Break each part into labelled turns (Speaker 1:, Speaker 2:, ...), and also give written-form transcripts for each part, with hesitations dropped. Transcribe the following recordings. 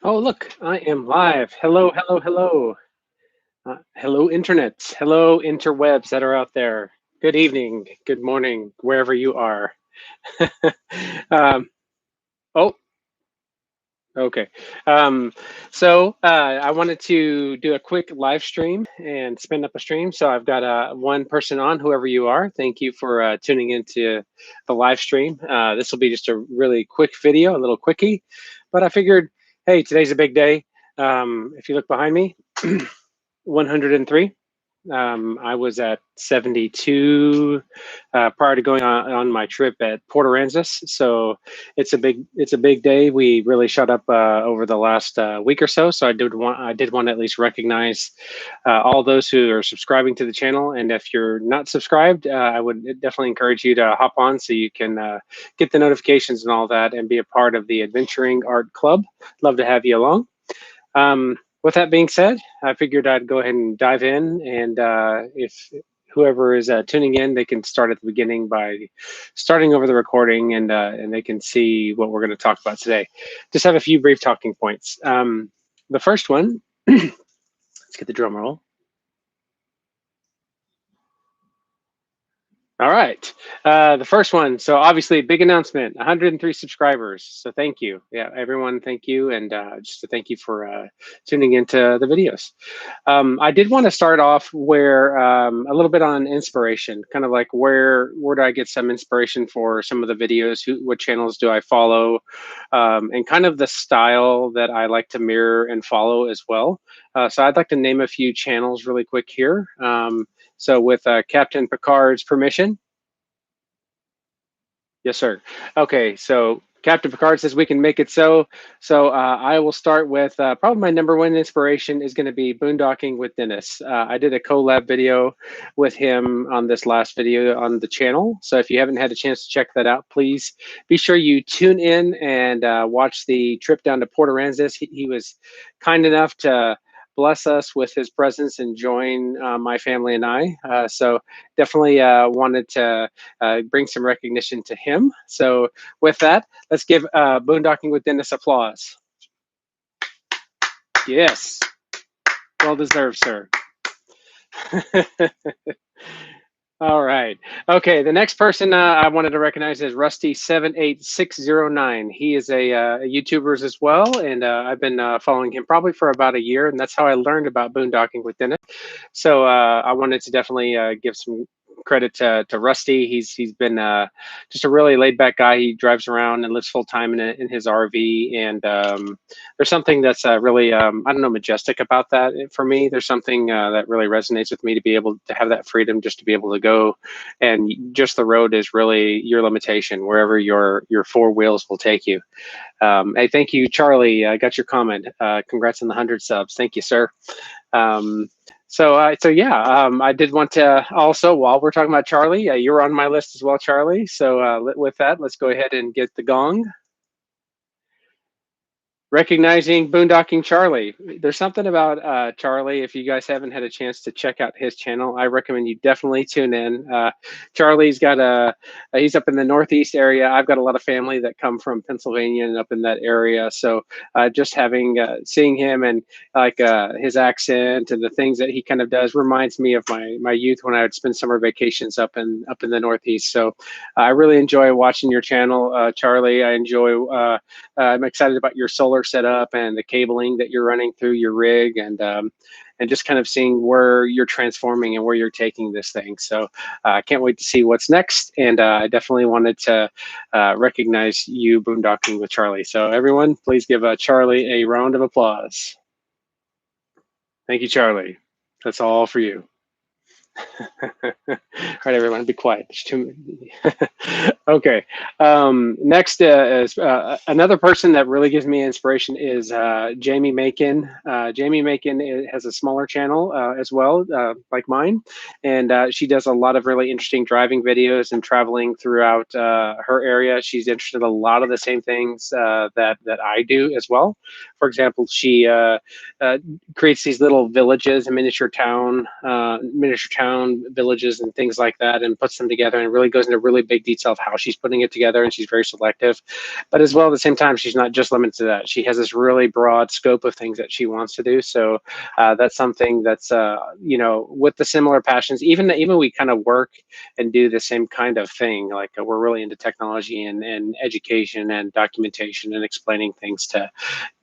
Speaker 1: Oh, look, I am live. Hello, hello, hello. Hello, internet. Hello, interwebs that are out there. Good evening, good morning, wherever you are. um, oh, okay. Um, I wanted to do a quick live stream and spin up a stream. So I've got one person on, whoever you are. Thank you for tuning into the live stream. This will be just a really quick video, a little quickie. But I figured, hey, today's a big day. If you look behind me, 103. I was at 72 prior to going on my trip at Port Aransas. So it's a big day. We really shot up over the last week or so. So I did want to at least recognize all those who are subscribing to the channel. And if you're not subscribed, I would definitely encourage you to hop on so you can get the notifications and all that and be a part of the Adventuring Art Club. Love to have you along. With that being said, I figured I'd go ahead and dive in, and if whoever is tuning in, they can start at the beginning by starting over the recording, and they can see what we're going to talk about today. Just have a few brief talking points. The first one, let's get the drum roll. All right. The first one. So obviously, big announcement: 103 subscribers. So thank you, yeah, everyone. Thank you, and just to thank you for tuning into the videos. I did want to start off where a little bit on inspiration, kind of like where do I get some inspiration for some of the videos? What channels do I follow, and kind of the style that I like to mirror and follow as well. So I'd like to name a few channels really quick here. So with Captain Picard's permission. Yes, sir. Okay, so Captain Picard says we can make it so. So I will start with probably my number one inspiration is going to be boondocking with Dennis. I did a collab video with him on this last video on the channel. So if you haven't had a chance to check that out, please be sure you tune in and watch the trip down to Port Aransas. He was kind enough to bless us with his presence and join my family and I. So definitely wanted to bring some recognition to him. So with that, let's give Boondocking with Dennis applause. Yes, well deserved, sir. All right. Okay. The next person I wanted to recognize is Rusty78609. He is a YouTuber as well, and I've been following him probably for about a year, and that's how I learned about boondocking with Dennis. So I wanted to definitely give some credit to Rusty. He's been just a really laid back guy. He drives around and lives full time in his RV, and there's something that's really I don't know, majestic about that for me. There's something that really resonates with me to be able to have that freedom, just to be able to go, and just the road is really your limitation wherever your four wheels will take you. Hey, thank you, Charlie. I got your comment. Congrats on the 100 subs. Thank you, sir. So yeah, I did want to also, while we're talking about Charlie, you're on my list as well, Charlie. So with that, let's go ahead and get the gong. Recognizing Boondocking Charlie. There's something about Charlie. If you guys haven't had a chance to check out his channel, I recommend you definitely tune in. Charlie's got he's up in the Northeast area. I've got a lot of family that come from Pennsylvania and up in that area. So just seeing him and like his accent and the things that he kind of does reminds me of my youth when I would spend summer vacations up in the Northeast. So I really enjoy watching your channel, Charlie. I enjoy. I'm excited about your solar setup and the cabling that you're running through your rig, and just kind of seeing where you're transforming and where you're taking this thing. So I can't wait to see what's next. And I definitely wanted to recognize you boondocking with Charlie. So everyone, please give Charlie a round of applause. Thank you, Charlie. That's all for you. All right, everyone, be quiet. There's too many. Okay. Next is another person that really gives me inspiration is Jamie Macon. Jamie Macon has a smaller channel as well, like mine, and she does a lot of really interesting driving videos and traveling throughout her area. She's interested in a lot of the same things that I do as well. For example, she creates these little villages and miniature around villages and things like that and puts them together, and really goes into really big detail of how she's putting it together, and she's very selective. But as well, at the same time, she's not just limited to that. She has this really broad scope of things that she wants to do. So that's something that's with the similar passions, even we kind of work and do the same kind of thing. Like we're really into technology and education and documentation and explaining things to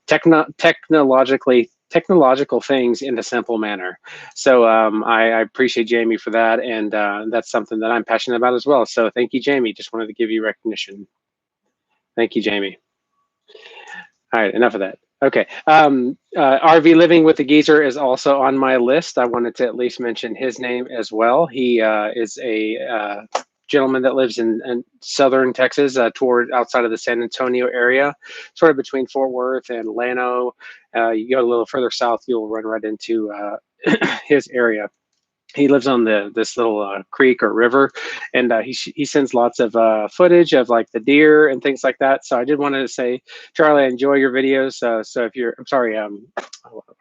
Speaker 1: technological things in a simple manner. So I appreciate Jamie for that, and that's something that I'm passionate about as well. So thank you, Jamie. Just wanted to give you recognition. Thank you, Jamie. All right, enough of that. Okay. RV Living with the Geezer is also on my list. I wanted to at least mention his name as well. He is a gentleman that lives in southern Texas, toward outside of the San Antonio area, sort of between Fort Worth and Llano. You go a little further south, you'll run right into his area. He lives on this little creek or river, and he sends lots of footage of like the deer and things like that. So I did want to say, Charlie, I enjoy your videos. So if you're, I'm sorry,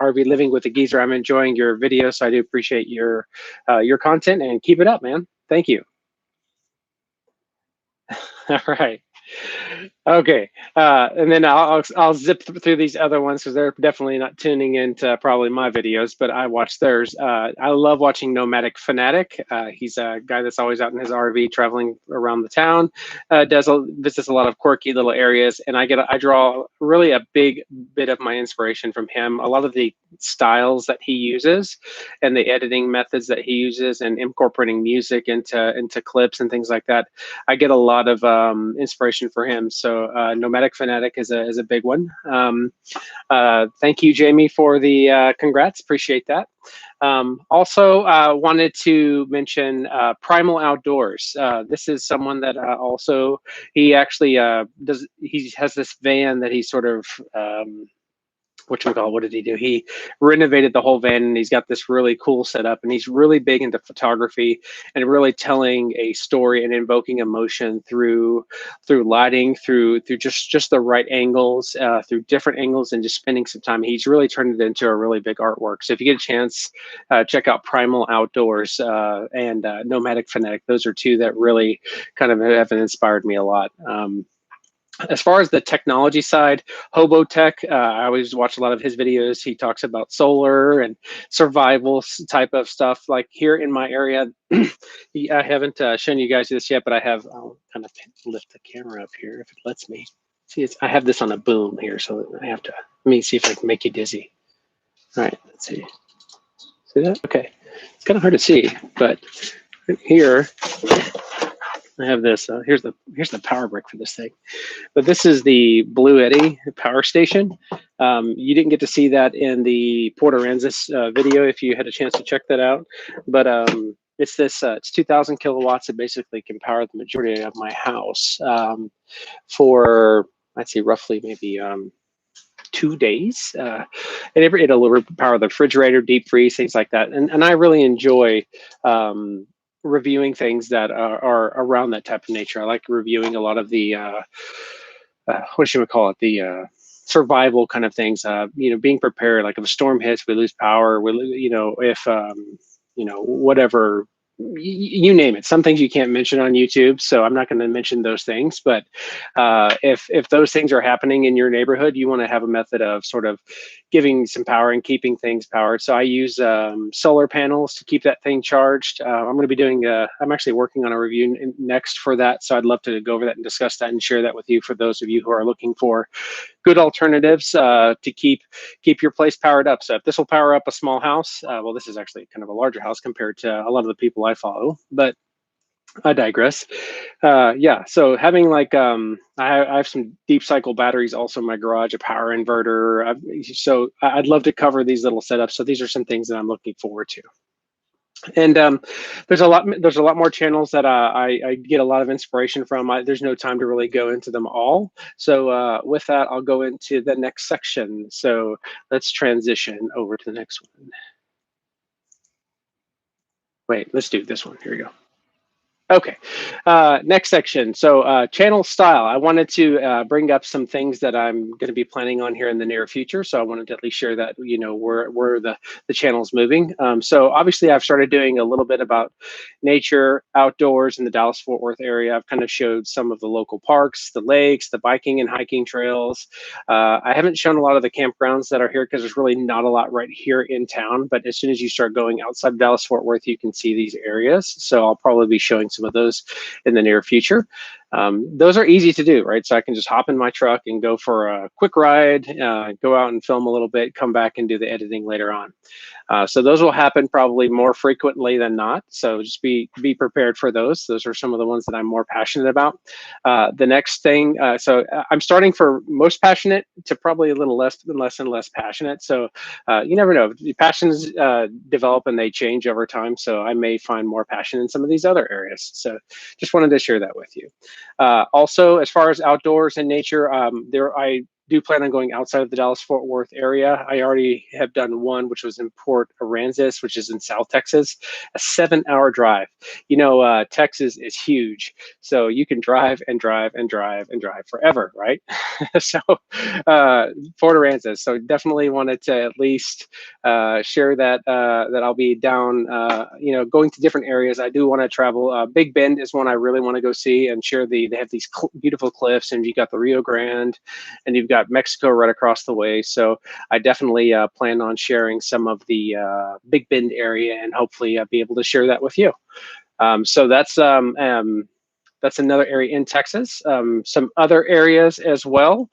Speaker 1: RV Living with the Geezer, I'm enjoying your videos. So I do appreciate your content, and keep it up, man. Thank you. All right. Okay, and then I'll zip through these other ones because they're definitely not tuning into probably my videos, but I watch theirs. I love watching Nomadic Fanatic. He's a guy that's always out in his RV traveling around the town. Visits a lot of quirky little areas, and I draw really a big bit of my inspiration from him. A lot of the styles that he uses and the editing methods that he uses, and incorporating music into clips and things like that. I get a lot of inspiration for him. So Nomadic Fanatic is a big one. Thank you, Jamie, for the congrats. Appreciate that. Also wanted to mention Primal Outdoors. This is someone that also, he actually he has this van that he sort of, what did he do? He renovated the whole van, and he's got this really cool setup, and he's really big into photography and really telling a story and invoking emotion through lighting, through just the right angles, through different angles, and just spending some time. He's really turned it into a really big artwork. So if you get a chance, check out Primal Outdoors and Nomadic Fanatic. Those are two that really kind of have inspired me a lot. As far as the technology side, Hobo Tech, I always watch a lot of his videos. He talks about solar and survival type of stuff. Like here in my area, I haven't shown you guys this yet, but I have, I'll kind of lift the camera up here if it lets me. See, I have this on a boom here, so I have to, let me see if I can make you dizzy. All right, let's see. See that? Okay. It's kind of hard to see, but here, I have this. Here's the power brick for this thing. But this is the Blue Eddy power station. You didn't get to see that in the Port Aransas video if you had a chance to check that out. But it's this. It's 2,000 kilowatts. It basically can power the majority of my house for, I'd say, roughly maybe 2 days. And it'll power the refrigerator, deep freeze, things like that. And I really enjoy reviewing things that are around that type of nature. I like reviewing a lot of the what should we call it, the survival kind of things. Being prepared, like if a storm hits, we lose power, if whatever, you name it. Some things you can't mention on YouTube, so I'm not going to mention those things. But if those things are happening in your neighborhood, you want to have a method of sort of giving some power and keeping things powered. So I use solar panels to keep that thing charged. I'm going to be doing, I'm actually working on a review next for that. So I'd love to go over that and discuss that and share that with you for those of you who are looking for good alternatives to keep your place powered up. So if this will power up a small house, well, this is actually kind of a larger house compared to a lot of the people I follow, but I digress. Yeah, so having like, I have some deep cycle batteries also in my garage, a power inverter. So I'd love to cover these little setups. So these are some things that I'm looking forward to. And there's a lot more channels that I get a lot of inspiration from. There's no time to really go into them all. So with that, I'll go into the next section. So let's transition over to the next one. Wait, let's do this one. Here we go. Okay, next section. So channel style. I wanted to bring up some things that I'm going to be planning on here in the near future. So I wanted to at least share that, where the channel's moving. So obviously I've started doing a little bit about nature, outdoors in the Dallas-Fort Worth area. I've kind of showed some of the local parks, the lakes, the biking and hiking trails. I haven't shown a lot of the campgrounds that are here because there's really not a lot right here in town. But as soon as you start going outside of Dallas-Fort Worth, you can see these areas. So I'll probably be showing some of those in the near future. Those are easy to do, right? So I can just hop in my truck and go for a quick ride, go out and film a little bit, come back and do the editing later on. So those will happen probably more frequently than not. So just be prepared for those. Those are some of the ones that I'm more passionate about. The next thing, I'm starting for most passionate to probably a little less and less passionate. So you never know. Passions develop and they change over time. So I may find more passion in some of these other areas. So just wanted to share that with you. Also, as far as outdoors and nature, I do plan on going outside of the Dallas-Fort Worth area. I already have done one, which was in Port Aransas, which is in South Texas, a 7-hour drive. Texas is huge, so you can drive and drive and drive and drive forever, right? So, Port Aransas. So definitely wanted to at least share that I'll be down, going to different areas. I do want to travel. Big Bend is one I really want to go see and share. They have these beautiful cliffs, and you got the Rio Grande, and you've got Mexico right across the way. So I definitely plan on sharing some of the Big Bend area, and hopefully be able to share that with you. So that's another area in Texas. Some other areas as well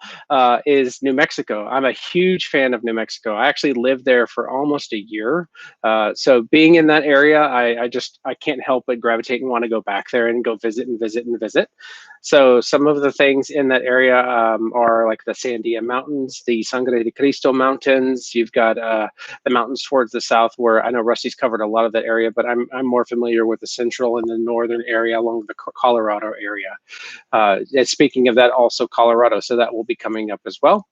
Speaker 1: is New Mexico. I'm a huge fan of New Mexico. I actually lived there for almost a year. So being in that area, I can't help but gravitate and want to go back there and go visit and visit and visit. So some of the things in that area are like the Sandia Mountains, the Sangre de Cristo Mountains. You've got the mountains towards the south, where I know Rusty's covered a lot of that area, but I'm more familiar with the central and the northern area along the Colorado area. And speaking of that, also Colorado, so that will be coming up as well.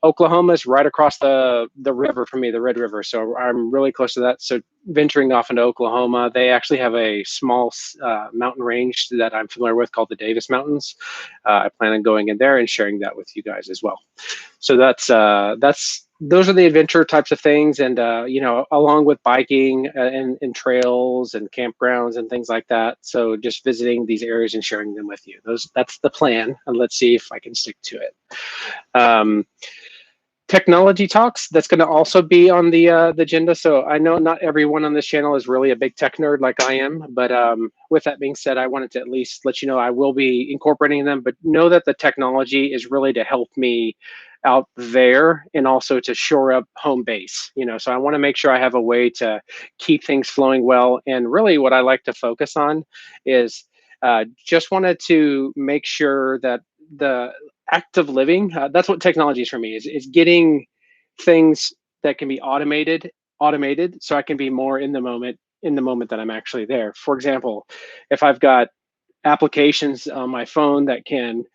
Speaker 1: Oklahoma is right across the river from me, the Red River, so I'm really close to that. So venturing off into Oklahoma, they actually have a small mountain range that I'm familiar with called the Davis Mountains. I plan on going in there and sharing that with you guys as well. So those are the adventure types of things, and along with biking and trails and campgrounds and things like that. So just visiting these areas and sharing them with you. That's the plan, and let's see if I can stick to it. Technology talks, that's going to also be on the agenda. So I know not everyone on this channel is really a big tech nerd like I am, but with that being said, I wanted to at least let you know I will be incorporating them, but know that the technology is really to help me out there and also to shore up home base. So I want to make sure I have a way to keep things flowing well. And really what I like to focus on is just wanted to make sure that the act of living, that's what technology is for me, is getting things that can be automated so I can be more in the moment that I'm actually there. For example, if I've got applications on my phone that can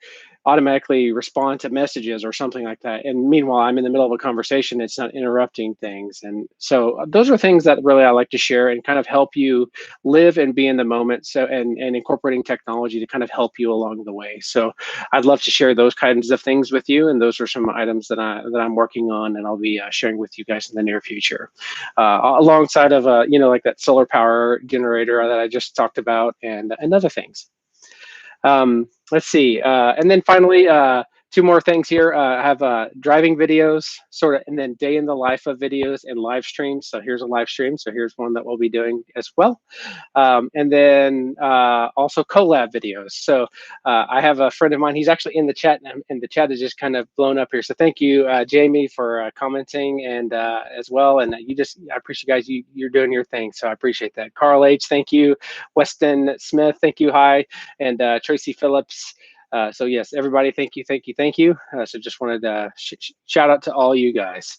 Speaker 1: automatically respond to messages or something like that, and meanwhile I'm in the middle of a conversation, it's not interrupting things. And so those are things that really I like to share and kind of help you live and be in the moment, so and incorporating technology to kind of help you along the way. So I'd love to share those kinds of things with you, and those are some items that I'm working on, and I'll be sharing with you guys in the near future, alongside of like that solar power generator that I just talked about, and other things. Let's see. And then finally, two more things here. I have driving videos, sort of, and then day in the life of videos and live streams. So here's a live stream. So here's one that we'll be doing as well. And then also collab videos. So I have a friend of mine, he's actually in the chat, and the chat is just kind of blown up here. So thank you, Jamie, for commenting, and as well. And I appreciate you guys, you're doing your thing. So I appreciate that. Carl H, thank you. Weston Smith, thank you, hi. And Tracy Phillips. So yes, everybody, thank you, thank you, thank you. So just wanted to shout out to all you guys.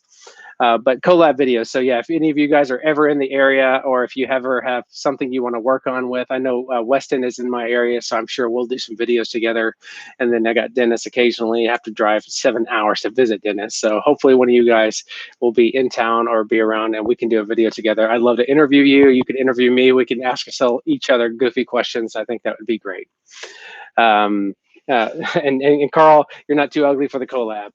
Speaker 1: but collab videos. So yeah, if any of you guys are ever in the area, or if you ever have something you want to work on with, I know Weston is in my area, so I'm sure we'll do some videos together. And then I got Dennis occasionally. I have to drive 7 hours to visit Dennis. So hopefully one of you guys will be in town or be around and we can do a video together. I'd love to interview you. You can interview me. We can ask each other goofy questions. I think that would be great. Um, and Carl, you're not too ugly for the collab.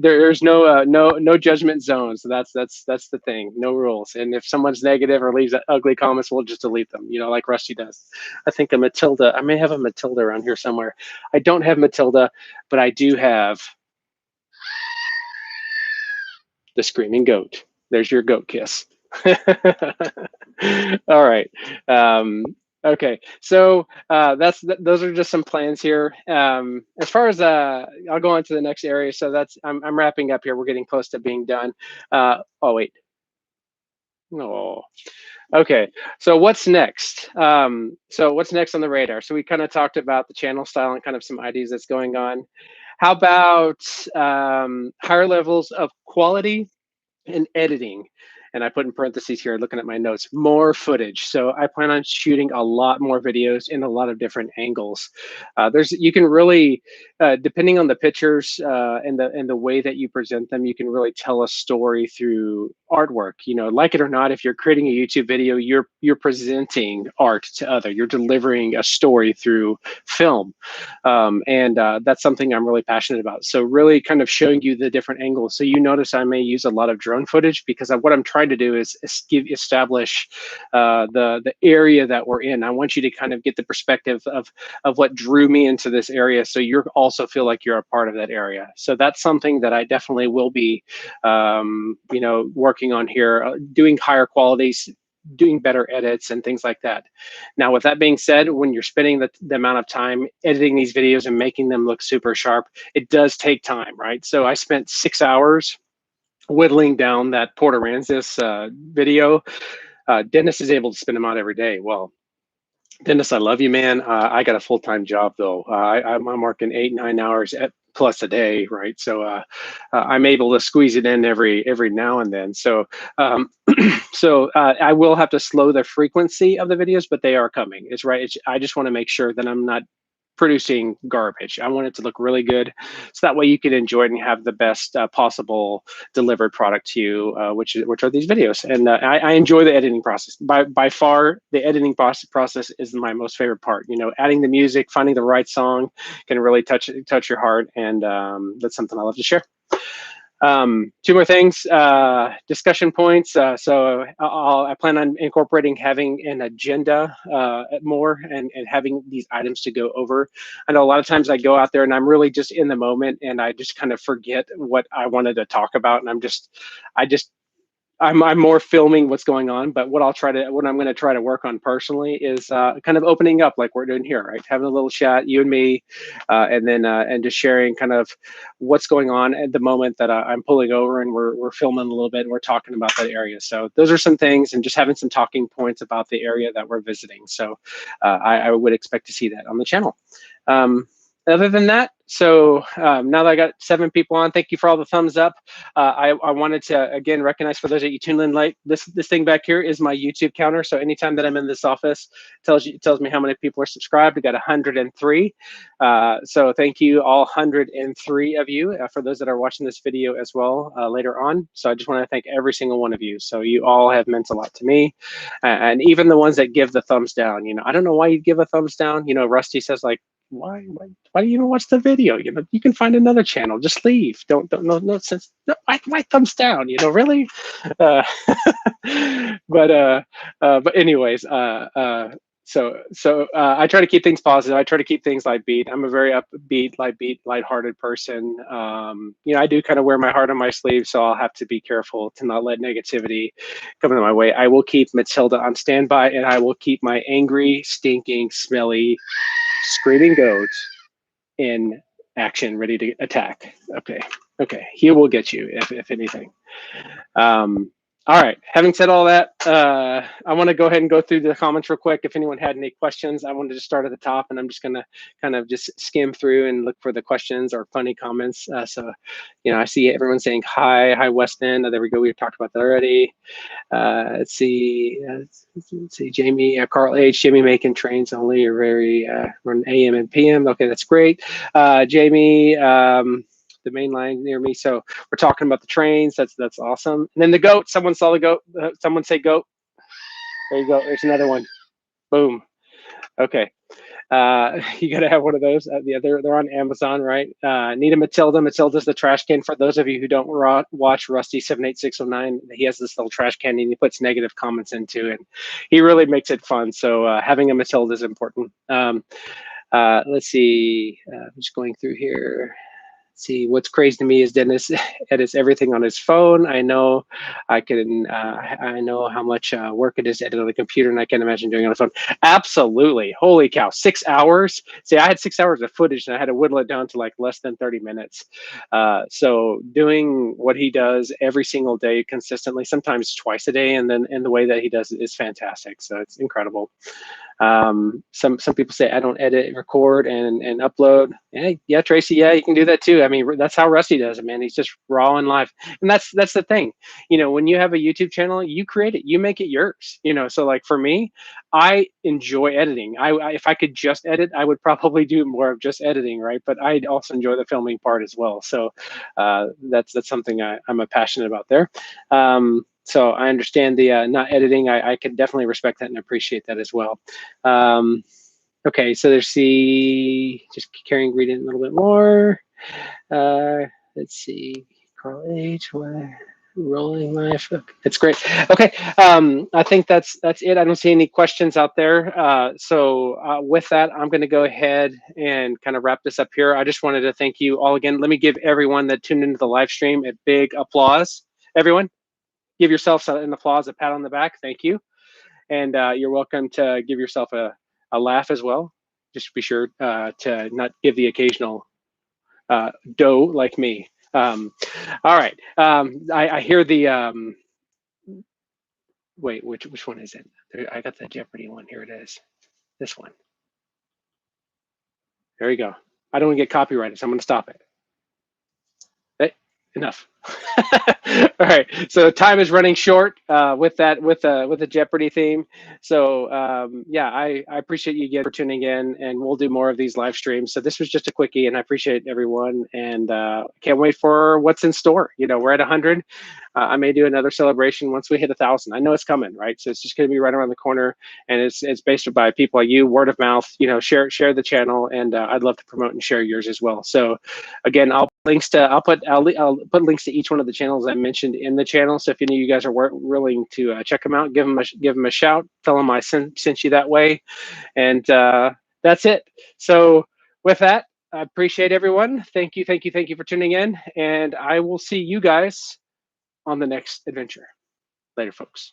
Speaker 1: There's no judgment zone, so that's the thing. No rules. And if someone's negative or leaves ugly comments, we'll just delete them. You know, like Rusty does. I think a Matilda. I may have a Matilda around here somewhere. I don't have Matilda, but I do have the screaming goat. There's your goat kiss. All right. Okay, so those are just some plans here. As far as I'll go on to the next area. So I'm wrapping up here. We're getting close to being done. Oh wait, no. Okay, so what's next? So what's next on the radar? So we kind of talked about the channel style and kind of some ideas that's going on. How about higher levels of quality and editing? And I put in parentheses here, looking at my notes, more footage. So I plan on shooting a lot more videos in a lot of different angles. You can really, depending on the pictures and the way that you present them, you can really tell a story through artwork. You know, like it or not, if you're creating a YouTube video, you're presenting art to other. You're delivering a story through film, and that's something I'm really passionate about. So really, kind of showing you the different angles. So you notice I may use a lot of drone footage because what I'm trying to do is establish the area that we're in. I want you to kind of get the perspective of what drew me into this area, so you also feel like you're a part of that area. So that's something that I definitely will be, you know, working on here, doing higher qualities, doing better edits and things like that. Now, with that being said, when you're spending the amount of time editing these videos and making them look super sharp, it does take time, right? So I spent 6 hours whittling down that Port Aransas video. Dennis is able to spin them out every day. Well, Dennis, I love you, man. I got a full-time job though. I'm working 8-9 hours plus a day, right? So I'm able to squeeze it in every now and then. So I will have to slow the frequency of the videos, but they are coming. It's right. I just want to make sure that I'm not producing garbage. I want it to look really good, so that way you can enjoy it and have the best possible delivered product to you, which are these videos. And I enjoy the editing process. By far, the editing process is my most favorite part. You know, adding the music, finding the right song can really touch your heart, and that's something I love to share. Two more things, discussion points. I plan on incorporating having an agenda more, and having these items to go over. I know a lot of times I go out there and I'm really just in the moment and I just kind of forget what I wanted to talk about. And I'm more filming what's going on, but what I'm going to try to work on personally is kind of opening up like we're doing here, right? Having a little chat, you and me, and then and just sharing kind of what's going on at the moment that I'm pulling over and we're filming a little bit and we're talking about that area. So those are some things, and just having some talking points about the area that we're visiting. So I would expect to see that on the channel. Other than that, so now that I got 7 people on, thank you for all the thumbs up. I wanted to again recognize, for those of you tuned in late, this thing back here is my YouTube counter. So anytime that I'm in this office, it tells me how many people are subscribed. We got 103. So thank you, all 103 of you, for those that are watching this video as well later on. So I just want to thank every single one of you. So you all have meant a lot to me, and even the ones that give the thumbs down. You know, I don't know why you give a thumbs down. You know, Rusty says like, why do you even watch the video? You know, you can find another channel. Just leave. Don't no sense. No, why thumbs down? You know, really. Uh, but anyways, I try to keep things positive. I try to keep things light-beat. I'm a very upbeat, light-hearted person. You know, I do kind of wear my heart on my sleeve, so I'll have to be careful to not let negativity come into my way. I will keep Matilda on standby, and I will keep my angry, stinking, smelly, screaming goat in action, ready to attack. Okay, he will get you if anything. All right. Having said all that, I want to go ahead and go through the comments real quick. If anyone had any questions, I wanted to start at the top, and I'm just going to kind of just skim through and look for the questions or funny comments. So, I see everyone saying hi, Weston. There we go. We talked about that already. Let's see, Jamie, Carl H. Jamie making trains only are very run AM and PM. Okay, that's great. Jamie. The main line near me. So we're talking about the trains. That's awesome. And then the goat. Someone saw the goat. Someone say goat. There you go. There's another one. Boom. Okay. You got to have one of those. Yeah, they're on Amazon, right? Nita Matilda. Matilda's the trash can. For those of you who don't watch Rusty 78609, he has this little trash can and he puts negative comments into it. He really makes it fun. So having a Matilda is important. Let's see. I'm just going through here. See, what's crazy to me is Dennis edits everything on his phone. I know I know how much work it is to edit on the computer, and I can't imagine doing it on the phone. Absolutely. Holy cow, 6 hours. See, I had 6 hours of footage and I had to whittle it down to like less than 30 minutes. So doing what he does every single day consistently, sometimes twice a day, and then in the way that he does it is fantastic. So it's incredible. Some people say I don't edit, record, and upload. Yeah, Tracy. Yeah, you can do that too. I mean, that's how Rusty does it, man. He's just raw and live, and that's the thing. When you have a YouTube channel, you create it, you make it yours. So like for me, I enjoy editing. If I could just edit, I would probably do more of just editing, right? But I also enjoy the filming part as well. So that's something I'm passionate about there. So I understand the not editing. I can definitely respect that and appreciate that as well. Okay, so there's just carrying reading a little bit more. Let's see, Carl H. Rolling life. It's great. Okay, I think that's it. I don't see any questions out there. So with that, I'm going to go ahead and kind of wrap this up here. I just wanted to thank you all again. Let me give everyone that tuned into the live stream a big applause. Everyone, give yourself an applause, a pat on the back. Thank you. And you're welcome to give yourself a laugh as well. Just be sure to not give the occasional doe like me. All right. I hear the wait. Which one is it? I got the Jeopardy one. Here it is. This one. There you go. I don't want to get copyrighted, so I'm going to stop it. Enough. All right, so time is running short with the Jeopardy theme. So yeah, I appreciate you again for tuning in, and we'll do more of these live streams. So this was just a quickie, and I appreciate everyone, and can't wait for what's in store. We're at 100. I may do another celebration once we hit 1,000. I know it's coming, right? So it's just going to be right around the corner, and it's based by people like you, word of mouth. Share the channel, and I'd love to promote and share yours as well. So again, I'll put links to each one of the channels I mentioned in the channel. So if any of you guys are willing to check them out, give them a shout, tell them I sent you that way, and that's it. So with that, I appreciate everyone. Thank you for tuning in, and I will see you guys on the next adventure. Later, folks.